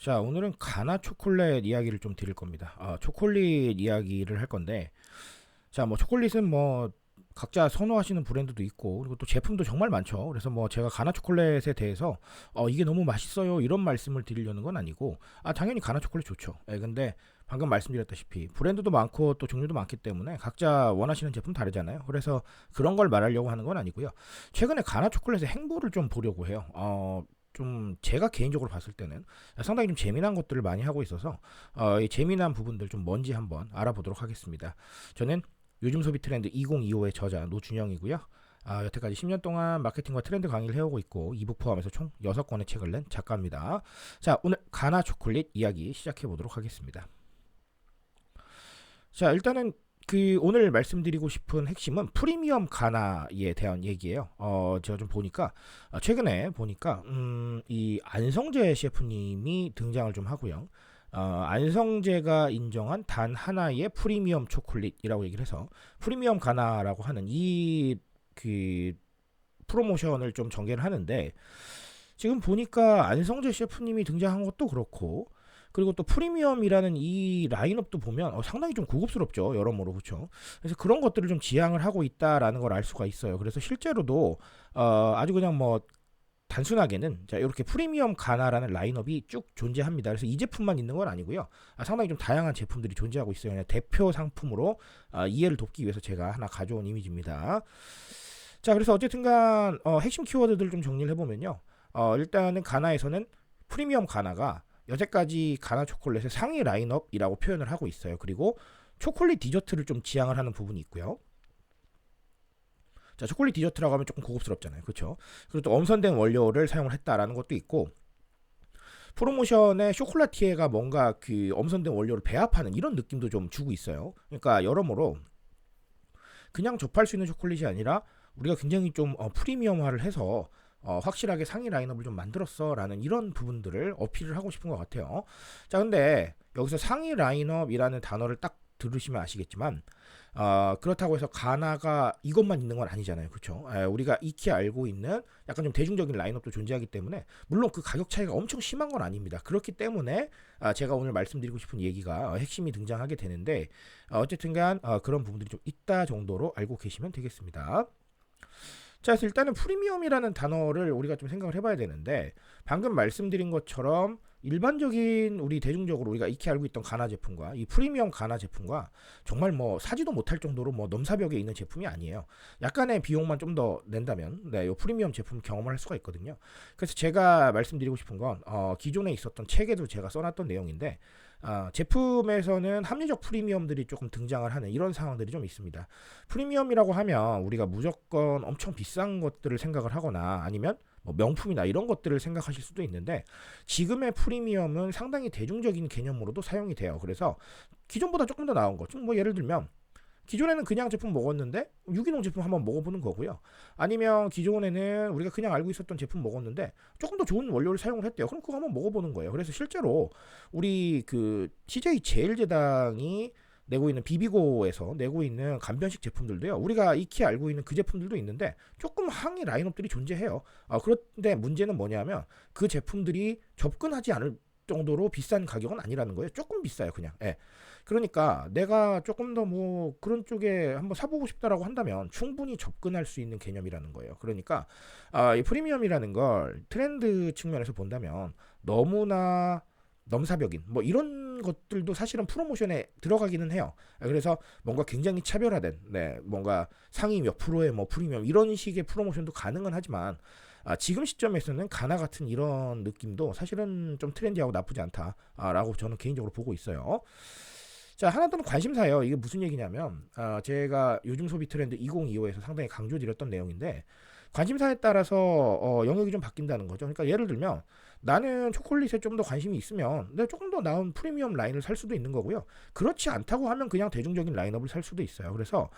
자, 오늘은 가나 초콜릿 이야기를 좀 드릴 겁니다. 초콜릿 이야기를 할 건데, 자, 뭐 초콜릿은 뭐 각자 선호하시는 브랜드도 있고, 그리고 또 제품도 정말 많죠. 그래서 뭐 제가 가나 초콜릿에 대해서 이게 너무 맛있어요 이런 말씀을 드리려는 건 아니고, 당연히 가나 초콜릿 좋죠. 예, 근데 방금 말씀드렸다시피 브랜드도 많고 또 종류도 많기 때문에 각자 원하시는 제품 다르잖아요. 그래서 그런 걸 말하려고 하는 건 아니고요. 최근에 가나 초콜릿의 행보를 좀 보려고 해요. 좀 제가 개인적으로 봤을 때는 상당히 좀 재미난 것들을 많이 하고 있어서 이 재미난 부분들 좀 뭔지 한번 알아보도록 하겠습니다. 저는 요즘 소비 트렌드 2025의 저자 노준영이고요. 여태까지 10년 동안 마케팅과 트렌드 강의를 해오고 있고 이북 포함해서 총 6권의 책을 낸 작가입니다. 자, 오늘 가나 초콜릿 이야기 시작해 보도록 하겠습니다. 자, 일단은 오늘 말씀드리고 싶은 핵심은 프리미엄 가나에 대한 얘기예요. 제가 좀 보니까 최근에 보니까 이 안성재 셰프님이 등장을 좀 하고요. 안성재가 인정한 단 하나의 프리미엄 초콜릿이라고 얘기를 해서 프리미엄 가나라고 하는 그 프로모션을 좀 전개를 하는데, 지금 보니까 안성재 셰프님이 등장한 것도 그렇고, 그리고 또 프리미엄이라는 이 라인업도 보면 상당히 좀 고급스럽죠, 여러모로. 그렇죠. 그래서 그런 것들을 좀 지향을 하고 있다라는 걸 알 수가 있어요. 그래서 실제로도 아주 그냥 뭐 단순하게는 자, 이렇게 프리미엄 가나라는 라인업이 쭉 존재합니다. 그래서 이 제품만 있는 건 아니고요. 상당히 좀 다양한 제품들이 존재하고 있어요. 그냥 대표 상품으로 이해를 돕기 위해서 제가 하나 가져온 이미지입니다. 자, 그래서 어쨌든간 핵심 키워드들을 좀 정리를 해보면요. 일단은 가나에서는 프리미엄 가나가 여태까지 가나 초콜릿의 상위 라인업이라고 표현을 하고 있어요. 그리고 초콜릿 디저트를 좀 지향을 하는 부분이 있고요. 자, 초콜릿 디저트라고 하면 조금 고급스럽잖아요. 그렇죠? 그리고 또 엄선된 원료를 사용을 했다라는 것도 있고, 프로모션에 쇼콜라티에가 뭔가 그 엄선된 원료를 배합하는 이런 느낌도 좀 주고 있어요. 그러니까 여러모로 그냥 접할 수 있는 초콜릿이 아니라 우리가 굉장히 좀 프리미엄화를 해서 확실하게 상위 라인업을 좀 만들었어라는 이런 부분들을 어필을 하고 싶은 것 같아요. 자, 근데 여기서 상위 라인업이라는 단어를 딱 들으시면 아시겠지만 그렇다고 해서 가나가 이것만 있는 건 아니잖아요. 그렇죠? 우리가 익히 알고 있는 약간 좀 대중적인 라인업도 존재하기 때문에 물론 그 가격 차이가 엄청 심한 건 아닙니다. 그렇기 때문에 제가 오늘 말씀드리고 싶은 얘기가 핵심이 등장하게 되는데, 어쨌든간 그런 부분들이 좀 있다 정도로 알고 계시면 되겠습니다. 자, 그래서 일단은 프리미엄이라는 단어를 우리가 좀 생각을 해봐야 되는데, 방금 말씀드린 것처럼 일반적인 우리 대중적으로 우리가 익히 알고 있던 가나 제품과 이 프리미엄 가나 제품과 정말 뭐 사지도 못할 정도로 뭐 넘사벽에 있는 제품이 아니에요. 약간의 비용만 좀 더 낸다면 이 프리미엄 제품 경험을 할 수가 있거든요. 그래서 제가 말씀드리고 싶은 건 기존에 있었던 책에도 제가 써놨던 내용인데, 제품에서는 합리적 프리미엄들이 조금 등장을 하는 이런 상황들이 좀 있습니다. 프리미엄이라고 하면 우리가 무조건 엄청 비싼 것들을 생각을 하거나 아니면 뭐 명품이나 이런 것들을 생각하실 수도 있는데, 지금의 프리미엄은 상당히 대중적인 개념으로도 사용이 돼요. 그래서 기존보다 조금 더 나은 것, 뭐 예를 들면 기존에는 그냥 제품 먹었는데 유기농 제품 한번 먹어보는 거고요. 아니면 기존에는 우리가 그냥 알고 있었던 제품 먹었는데 조금 더 좋은 원료를 사용을 했대요. 그럼 그거 한번 먹어보는 거예요. 그래서 실제로 우리 그 CJ 제일제당이 내고 있는 비비고에서 내고 있는 간편식 제품들도요, 우리가 익히 알고 있는 그 제품들도 있는데 조금 항의 라인업들이 존재해요. 그런데 문제는 뭐냐면 그 제품들이 접근하지 않을 정도로 비싼 가격은 아니라는 거예요. 조금 비싸요, 그냥. 예. 그러니까 내가 조금 더 뭐 그런 쪽에 한번 사보고 싶다라고 한다면 충분히 접근할 수 있는 개념이라는 거예요. 그러니까 이 프리미엄이라는 걸 트렌드 측면에서 본다면 너무나 넘사벽인 뭐 이런 것들도 사실은 프로모션에 들어가기는 해요. 그래서 뭔가 굉장히 차별화된, 뭔가 상위 몇 프로의 뭐 프리미엄 이런 식의 프로모션도 가능은 하지만, 지금 시점에서는 가나 같은 이런 느낌도 사실은 좀 트렌디하고 나쁘지 않다라고 저는 개인적으로 보고 있어요. 자, 하나 더는 관심사예요. 이게 무슨 얘기냐면 제가 요즘 소비 트렌드 2025에서 상당히 강조드렸던 내용인데, 관심사에 따라서 영역이 좀 바뀐다는 거죠. 그러니까 예를 들면 나는 초콜릿에 좀 더 관심이 있으면 내가 조금 더 나은 프리미엄 라인을 살 수도 있는 거고요. 그렇지 않다고 하면 그냥 대중적인 라인업을 살 수도 있어요. 그래서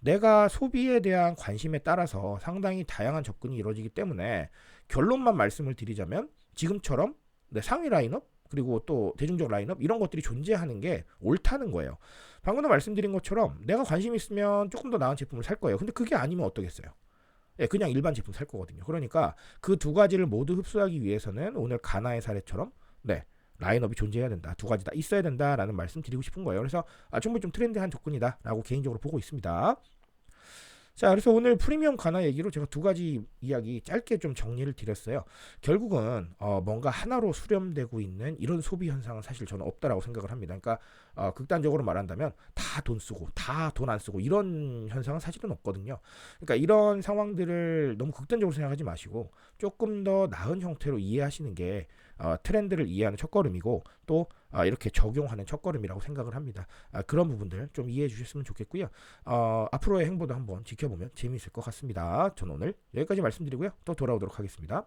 내가 소비에 대한 관심에 따라서 상당히 다양한 접근이 이루어지기 때문에, 결론만 말씀을 드리자면 지금처럼 상위 라인업 그리고 또 대중적 라인업 이런 것들이 존재하는 게 옳다는 거예요. 방금도 말씀드린 것처럼 내가 관심 있으면 조금 더 나은 제품을 살 거예요. 근데 그게 아니면 어떠겠어요? 그냥 일반 제품 살 거거든요. 그러니까 그 두 가지를 모두 흡수하기 위해서는 오늘 가나의 사례처럼 라인업이 존재해야 된다. 두 가지 다 있어야 된다라는 말씀 드리고 싶은 거예요. 그래서 충분히 좀 트렌드한 접근이다라고 개인적으로 보고 있습니다. 자, 그래서 오늘 프리미엄 가나 얘기로 제가 두 가지 이야기 짧게 좀 정리를 드렸어요. 결국은 뭔가 하나로 수렴되고 있는 이런 소비 현상은 사실 저는 없다라고 생각을 합니다. 그러니까 극단적으로 말한다면 다 돈 쓰고 다 돈 안 쓰고 이런 현상은 사실은 없거든요. 그러니까 이런 상황들을 너무 극단적으로 생각하지 마시고 조금 더 나은 형태로 이해하시는 게 트렌드를 이해하는 첫걸음이고 또 이렇게 적용하는 첫걸음이라고 생각을 합니다. 그런 부분들 좀 이해해 주셨으면 좋겠고요. 앞으로의 행보도 한번 지켜보면 재미있을 것 같습니다. 저는 오늘 여기까지 말씀드리고요. 또 돌아오도록 하겠습니다.